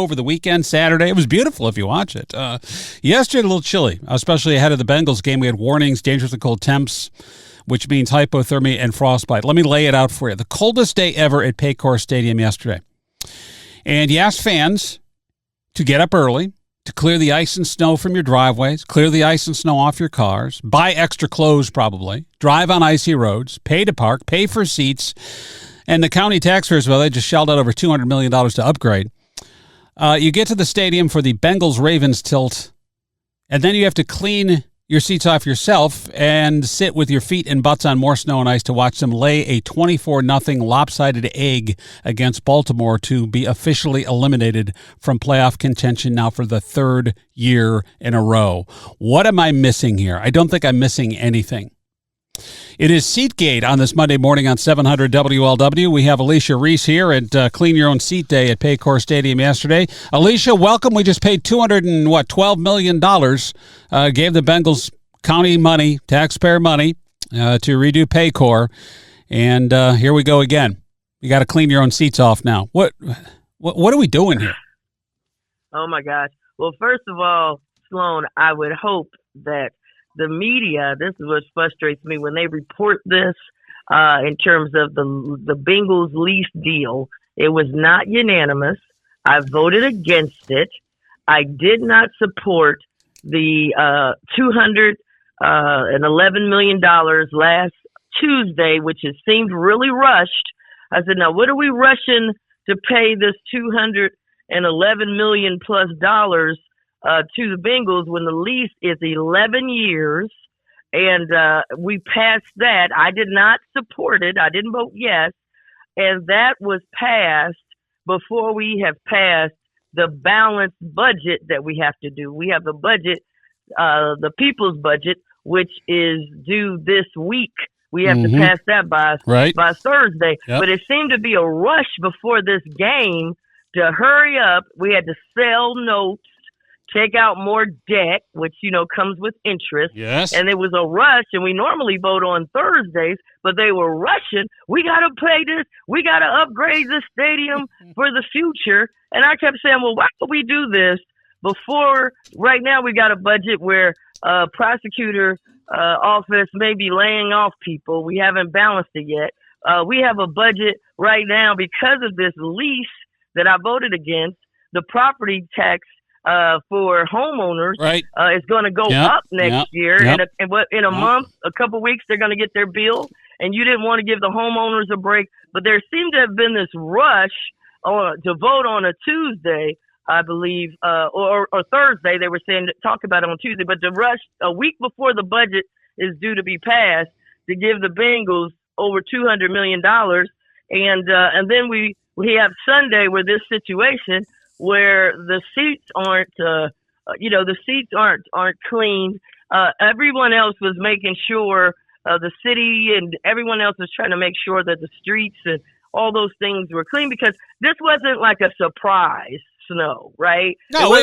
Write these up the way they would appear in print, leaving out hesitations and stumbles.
over the weekend, Saturday. It was beautiful if you watch it. Yesterday, a little chilly, especially ahead of the Bengals game. We had warnings, dangerously cold temps, which means hypothermia and frostbite. Let me lay it out for you. The coldest day ever at Paycor Stadium yesterday. And you asked fans to get up early, to clear the ice and snow from your driveways, clear the ice and snow off your cars, buy extra clothes probably, drive on icy roads, pay to park, pay for seats. And the county taxpayers, well, they just shelled out over $200 million to upgrade. You get to the stadium for the Bengals-Ravens tilt, and then you have to clean your seats off yourself and sit with your feet and butts on more snow and ice to watch them lay a 24-0 lopsided egg against Baltimore to be officially eliminated from playoff contention now for the third year in a row. What am I missing here? I don't think I'm missing anything. It is Seatgate on this Monday morning on 700 WLW. We have Alicia Reece here at Clean Your Own Seat Day at Paycor Stadium yesterday. Alicia, welcome. We just paid $12 million, gave the Bengals county money, taxpayer money, to redo Paycor, and here we go again. You got to clean your own seats off now. What are we doing here? Oh my gosh! Well, first of all, Sloan, I would hope that the media, this is what frustrates me, when they report this in terms of the Bengals lease deal, it was not unanimous. I voted against it. I did not support the $211 million last Tuesday, which it seemed really rushed. I said, now what are we rushing to pay this $211 million plus dollars to the Bengals when the lease is 11 years, and we passed that. I did not support it. I didn't vote yes, and that was passed before we have passed the balanced budget that we have to do. We have the budget, the people's budget, which is due this week. We have to pass that by Thursday. Yep. But it seemed to be a rush before this game to hurry up. We had to sell notes, take out more debt, which, comes with interest. Yes. And it was a rush, and we normally vote on Thursdays, but they were rushing. We got to pay this. We got to upgrade the stadium for the future. And I kept saying, well, why would we do this before? Right now we got a budget where prosecutor office may be laying off people. We haven't balanced it yet. We have a budget right now because of this lease that I voted against. The property tax for homeowners is going to go up next year. And in a month, a couple weeks, they're going to get their bill. And you didn't want to give the homeowners a break. But there seemed to have been this rush to vote on a Tuesday, I believe, or Thursday. They were saying talk about it on Tuesday. But the rush a week before the budget is due to be passed to give the Bengals over $200 million. And then we have Sunday where this situation where the seats aren't, cleaned. Everyone else was making sure, the city and everyone else was trying to make sure that the streets and all those things were clean, because this wasn't like a surprise snow, right? No, we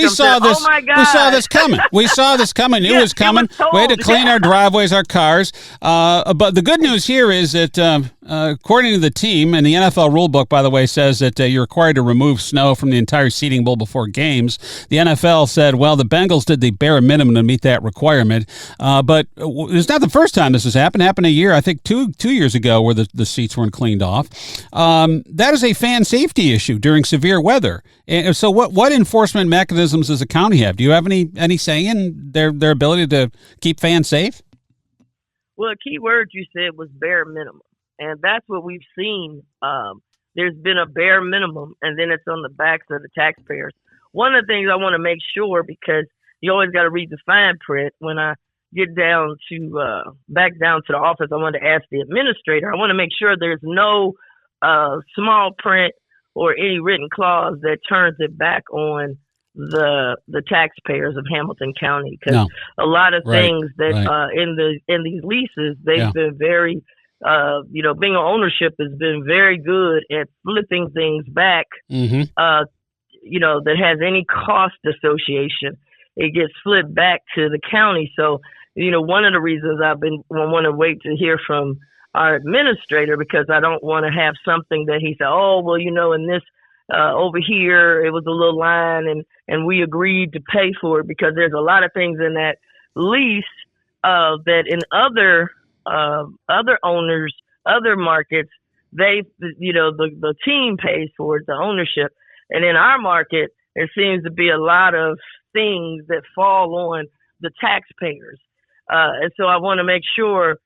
saw this. Oh my God. We saw this coming. We saw this coming. It was coming. We had to clean our driveways, our cars. But the good news here is that according to the team, and the NFL rulebook, by the way, says that you're required to remove snow from the entire seating bowl before games. The NFL said, well, the Bengals did the bare minimum to meet that requirement. But it's not the first time this has happened. It happened a year, I think two years ago, where the seats weren't cleaned off. That is a fan safety issue during severe weather. And so what enforcement mechanisms does the county have? Do you have any say in their ability to keep fans safe? Well, a key word you said was bare minimum. And that's what we've seen. There's been a bare minimum, and then it's on the backs of the taxpayers. One of the things I want to make sure, because you always got to read the fine print, when I get down to back down to the office, I want to ask the administrator. I want to make sure there's no small print or any written clause that turns it back on the taxpayers of Hamilton County, because a lot of things that in these leases, they've been very being on ownership has been very good at flipping things back, that has any cost association. It gets flipped back to the county. So, one of the reasons I want to wait to hear from our administrator, because I don't want to have something that he said, in this over here, it was a little line, and we agreed to pay for it because there's a lot of things in that lease that in other owners, other markets, the team pays for it, the ownership. And in our market, there seems to be a lot of things that fall on the taxpayers. And so I want to make sure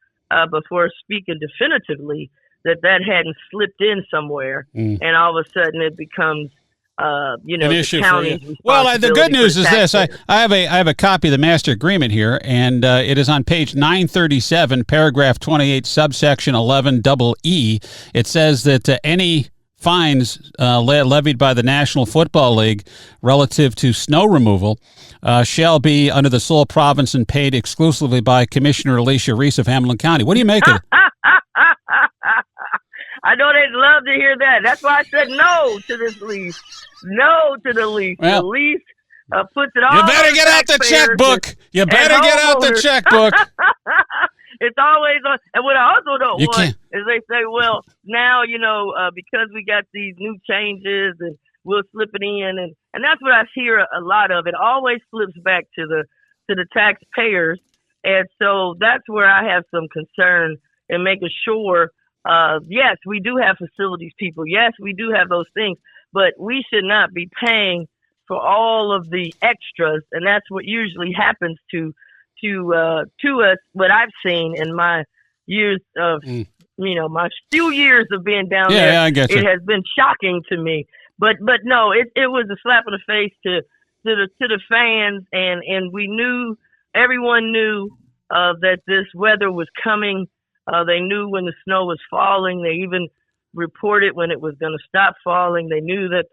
before speaking definitively that hadn't slipped in somewhere, and all of a sudden it becomes an issue for you. Well, the good news is this: I have a copy of the master agreement here, and it is on page 937, paragraph 28, subsection 11, double E. It says that any fines levied by the National Football League relative to snow removal shall be under the sole province and paid exclusively by Commissioner Alicia Reece of Hamilton County. What do you make of it? I know they'd love to hear that. That's why I said no to this lease. No to the lease. Well, the lease puts it all. You better get out the checkbook. You better get out the checkbook. It's always on. And what I also don't want is they say, well, now, because we got these new changes and we'll slip it in. And that's what I hear a lot of. It always flips back to the taxpayers. And so that's where I have some concern in making sure, yes, we do have facilities people. Yes, we do have those things. But we should not be paying for all of the extras. And that's what usually happens to us, what I've seen in my years of, my few years of being down there. Yeah, I get you. It has been shocking to me. But no, it was a slap in the face to the fans, and we knew, everyone knew that this weather was coming. They knew when the snow was falling. They even reported when it was going to stop falling. They knew that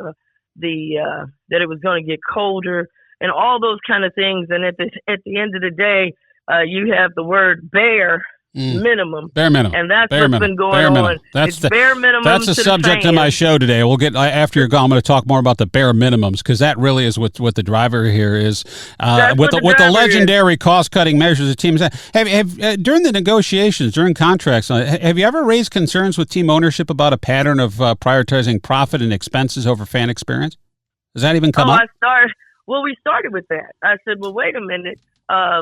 that it was going to get colder, and all those kind of things. And at the end of the day, you have the word bare minimum. Bare minimum. And that's bare what's minimum. been going bare on. Minimum. That's it's bare minimum. That's the subject of my show today. We'll get after you're gone. I'm going to talk more about the bare minimums, because that really is what the driver here is. With the legendary cost cutting measures the teams have during the negotiations, during contracts. Have you ever raised concerns with team ownership about a pattern of prioritizing profit and expenses over fan experience? Does that even come up? We started with that. I said, well, wait a minute.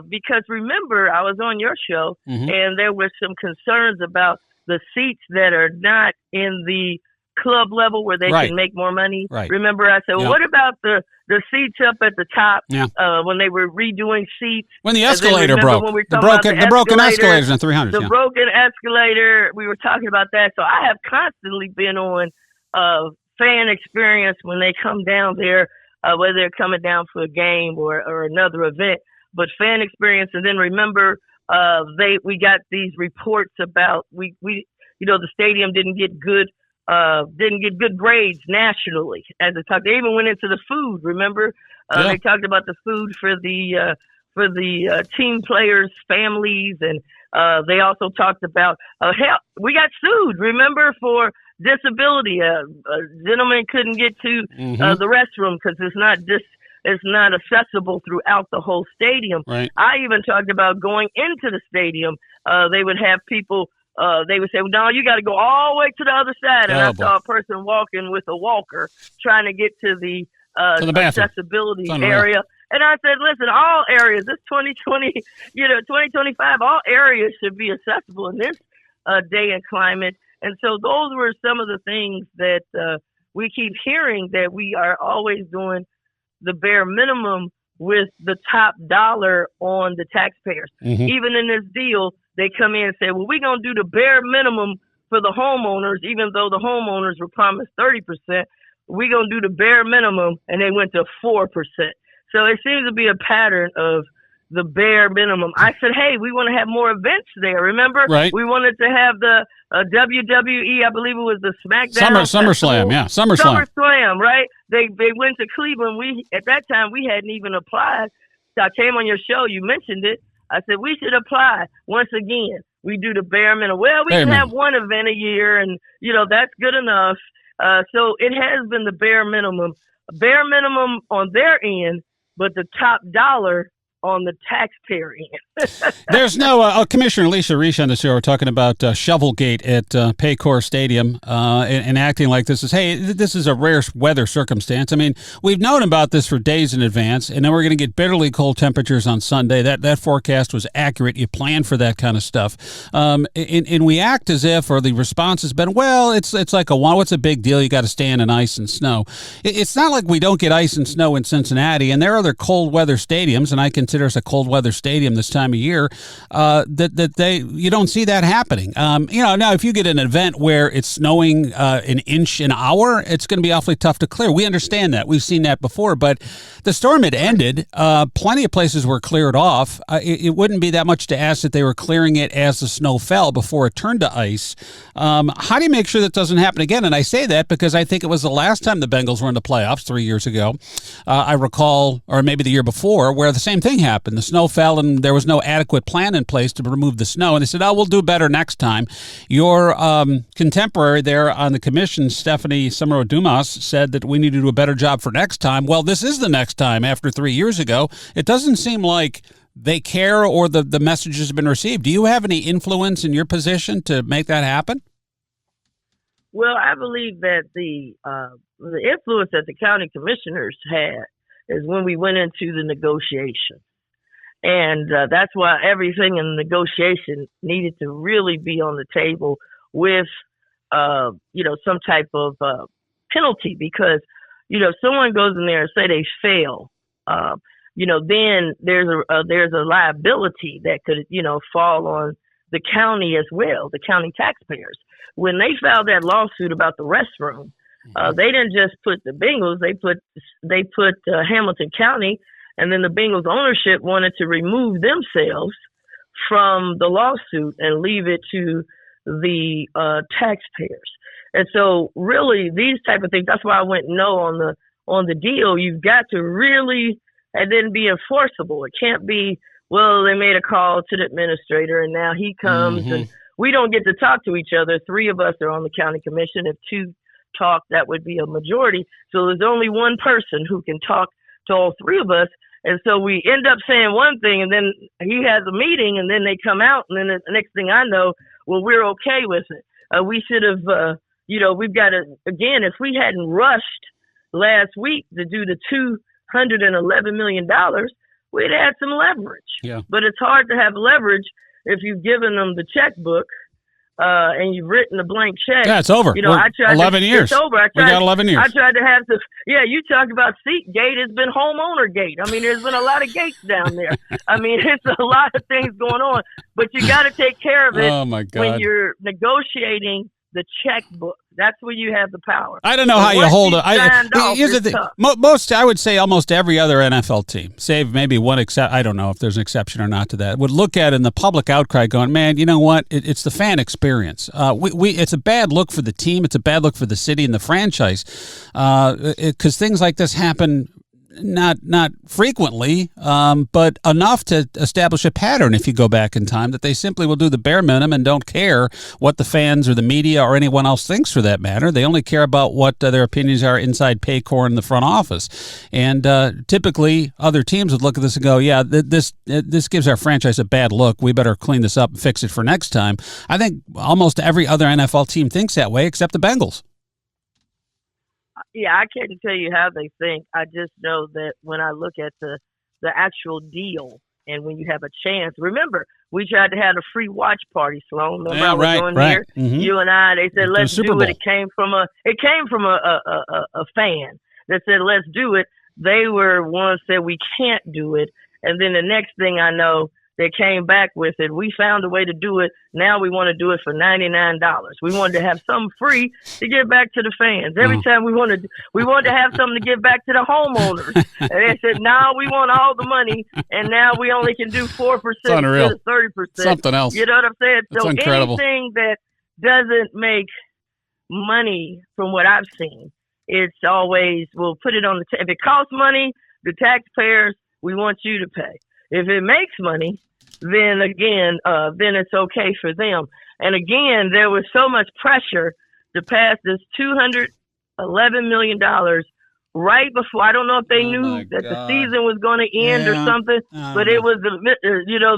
Because remember, I was on your show, and there were some concerns about the seats that are not in the club level where they can make more money. Right. Remember, I said, well, what about the seats up at the top when they were redoing seats? When the escalator broke. The broken escalators in 300s. The broken escalator, we were talking about that. So I have constantly been on fan experience when they come down there, whether they're coming down for a game or another event. But fan experience, and then remember, we got these reports about the stadium didn't get good grades nationally. As they talked, they even went into the food. Remember, they talked about the food for the team players' families, and they also talked about we got sued. Remember, for disability, a gentleman couldn't get to the restroom because it's not accessible throughout the whole stadium. Right. I even talked about going into the stadium. They would have people, they would say, well, no, you got to go all the way to the other side. And I saw a person walking with a walker trying to get to the accessibility area. And I said, listen, all areas, this 2020, 2025, all areas should be accessible in this day and climate. And so those were some of the things that we keep hearing, that we are always doing the bare minimum with the top dollar on the taxpayers. Even in this deal, they come in and say, well, we're going to do the bare minimum for the homeowners, even though the homeowners were promised 30%. We're going to do the bare minimum, and they went to 4%. So it seems to be a pattern of the bare minimum. I said, hey, we want to have more events there. Remember? Right. We wanted to have the WWE, I believe it was the SmackDown. SummerSlam, yeah. SummerSlam, right? They went to Cleveland. At that time, we hadn't even applied. So I came on your show. You mentioned it. I said, we should apply. Once again, we do the bare minimum. Well, we can have one event a year, and, that's good enough. So it has been the bare minimum on their end, but the top dollar on the taxpayer end. There's no Commissioner Alicia Reece on the show. We're talking about Shovelgate at Paycor Stadium and acting like this is, hey, this is a rare weather circumstance. I mean, we've known about this for days in advance, and then we're going to get bitterly cold temperatures on Sunday. That forecast was accurate. You plan for that kind of stuff. And we act as if, or the response has been, well, it's like what's a big deal? You got to stand in ice and snow. It's not like we don't get ice and snow in Cincinnati, and there are other cold weather stadiums, and I consider us a cold weather stadium this time of year, you don't see that happening. Now if you get an event where it's snowing an inch an hour, it's going to be awfully tough to clear. We understand that. We've seen that before, but the storm had ended. Plenty of places were cleared off. It wouldn't be that much to ask that they were clearing it as the snow fell before it turned to ice. How do you make sure that doesn't happen again? And I say that because I think it was the last time the Bengals were in the playoffs 3 years ago. I recall, or maybe the year before, where the same thing happened. The snow fell and there was no adequate plan in place to remove the snow. And they said, we'll do better next time. Your contemporary there on the commission, Stephanie Sumero-Dumas, said that we need to do a better job for next time. Well, this is the next time after 3 years ago. It doesn't seem like they care or the message has been received. Do you have any influence in your position to make that happen? Well, I believe that the influence that the county commissioners had is when we went into the negotiation. And that's why everything in the negotiation needed to really be on the table with, some type of penalty. Because, if someone goes in there and say they fail, then there's a liability that could, fall on the county as well, the county taxpayers. When they filed that lawsuit about the restroom, they didn't just put the Bengals, they put Hamilton County, and then the Bengals ownership wanted to remove themselves from the lawsuit and leave it to the taxpayers. And so really these type of things, that's why I went no on the deal. You've got to really, and then be enforceable. It can't be, well, they made a call to the administrator and now he comes and we don't get to talk to each other. 3 of us are on the county commission. If 2 talk, that would be a majority. So there's only one person who can talk to all 3 of us. And so we end up saying one thing and then he has a meeting and then they come out and then the next thing I know, well, we're okay with it. We should have, we've got to, again, if we hadn't rushed last week to do the $211 million, we'd had some leverage. Yeah. But it's hard to have leverage if you've given them the checkbook and you've written a blank check. Yeah, it's over. I tried 11 years. It's over. We got 11 years. I tried to have you talk about seat gate. It's been homeowner gate. I mean, there's been a lot of gates down there. I mean, it's a lot of things going on, but you got to take care of it when you're negotiating the checkbook. That's where you have the power. I don't know how you hold it. Here's the thing. I would say almost every other NFL team, save maybe one exception, I don't know if there's an exception or not to that, would look at it in the public outcry going, man, you know what? It's the fan experience. It's a bad look for the team. It's a bad look for the city and the franchise because things like this happen not frequently, but enough to establish a pattern if you go back in time that they simply will do the bare minimum and don't care what the fans or the media or anyone else thinks for that matter. They only care about what their opinions are inside Paycor in the front office. And typically other teams would look at this and go, yeah, this gives our franchise a bad look. We better clean this up and fix it for next time. I think almost every other NFL team thinks that way except the Bengals. Yeah, I can't tell you how they think. I just know that when I look at the actual deal and when you have a chance, remember, we tried to have a free watch party, Sloan. Remember I was going here? Mm-hmm. You and I, they said, let's do it. It came from a fan that said, let's do it. They were ones that we can't do it. And then the next thing I know, they came back with it. We found a way to do it. Now we want to do it for $99. We wanted to have something free to give back to the fans. Every time we wanted to have something to give back to the homeowners. And they said, no, we want all the money. And now we only can do 4% instead of 30%. Something else. You know what I'm saying? That's so incredible. Anything that doesn't make money from what I've seen, it's always, we'll put it on if it costs money, the taxpayers, we want you to pay. If it makes money, then again, then it's okay for them. And again, there was so much pressure to pass this $211 million right before. I don't know if they Oh, knew my that the God. season was going to end or Yeah. something, but it was the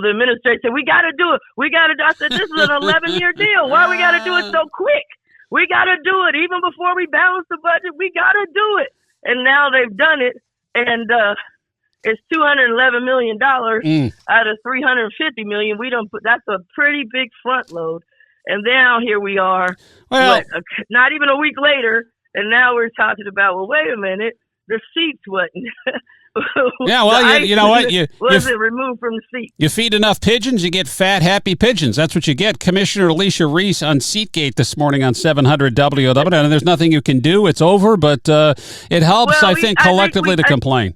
administrator said, we got to do it. We got to. I said, this is an 11-year deal. Why we got to do it so quick? We got to do it even before we balance the budget. We got to do it. And now they've done it, and it's $211 million out of $350 million. We don't put. That's a pretty big front load. And now here we are. Well, not even a week later. And now we're talking about, well, wait a minute, the seats wasn't. yeah, well, you know what? Wasn't removed from the seat. You feed enough pigeons, you get fat, happy pigeons. That's what you get. Commissioner Alicia Reece on Seatgate this morning on 700 WOW. And there's nothing you can do. It's over, but it helps, Well, I think, collectively to complain.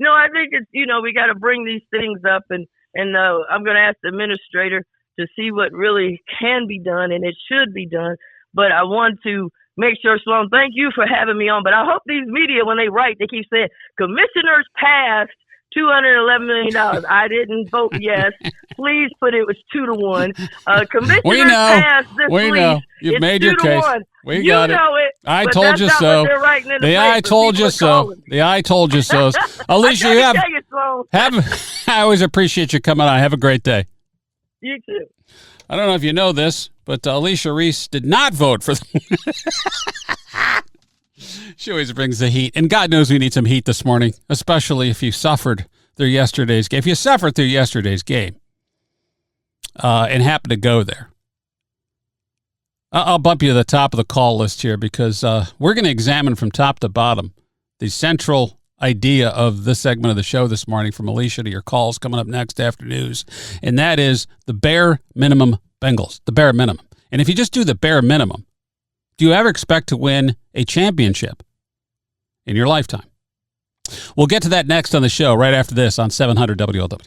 No, I think it's, we got to bring these things up. And I'm going to ask the administrator to see what really can be done, and it should be done. But I want to make sure, Sloan, thank you for having me on. But I hope these media, when they write, they keep saying, commissioners passed $211 million. I didn't vote yes. Please put it was 2-1. Commissioners passed this week. We know. You've made your case. We got it. You know it. I told you so. I told you so. I told you so. Alicia, I always appreciate you coming on. Have a great day. You too. I don't know if you know this, but Alicia Reece did not vote for She always brings the heat. And God knows we need some heat this morning, especially if you suffered through yesterday's game. If you suffered through yesterday's game and happened to go there, I'll bump you to the top of the call list here because we're going to examine from top to bottom the central idea of this segment of the show this morning, from Alicia to your calls coming up next after news, and that is the bare minimum Bengals, the bare minimum. And if you just do the bare minimum, do you ever expect to win a championship in your lifetime? We'll get to that next on the show right after this on 700 WLW.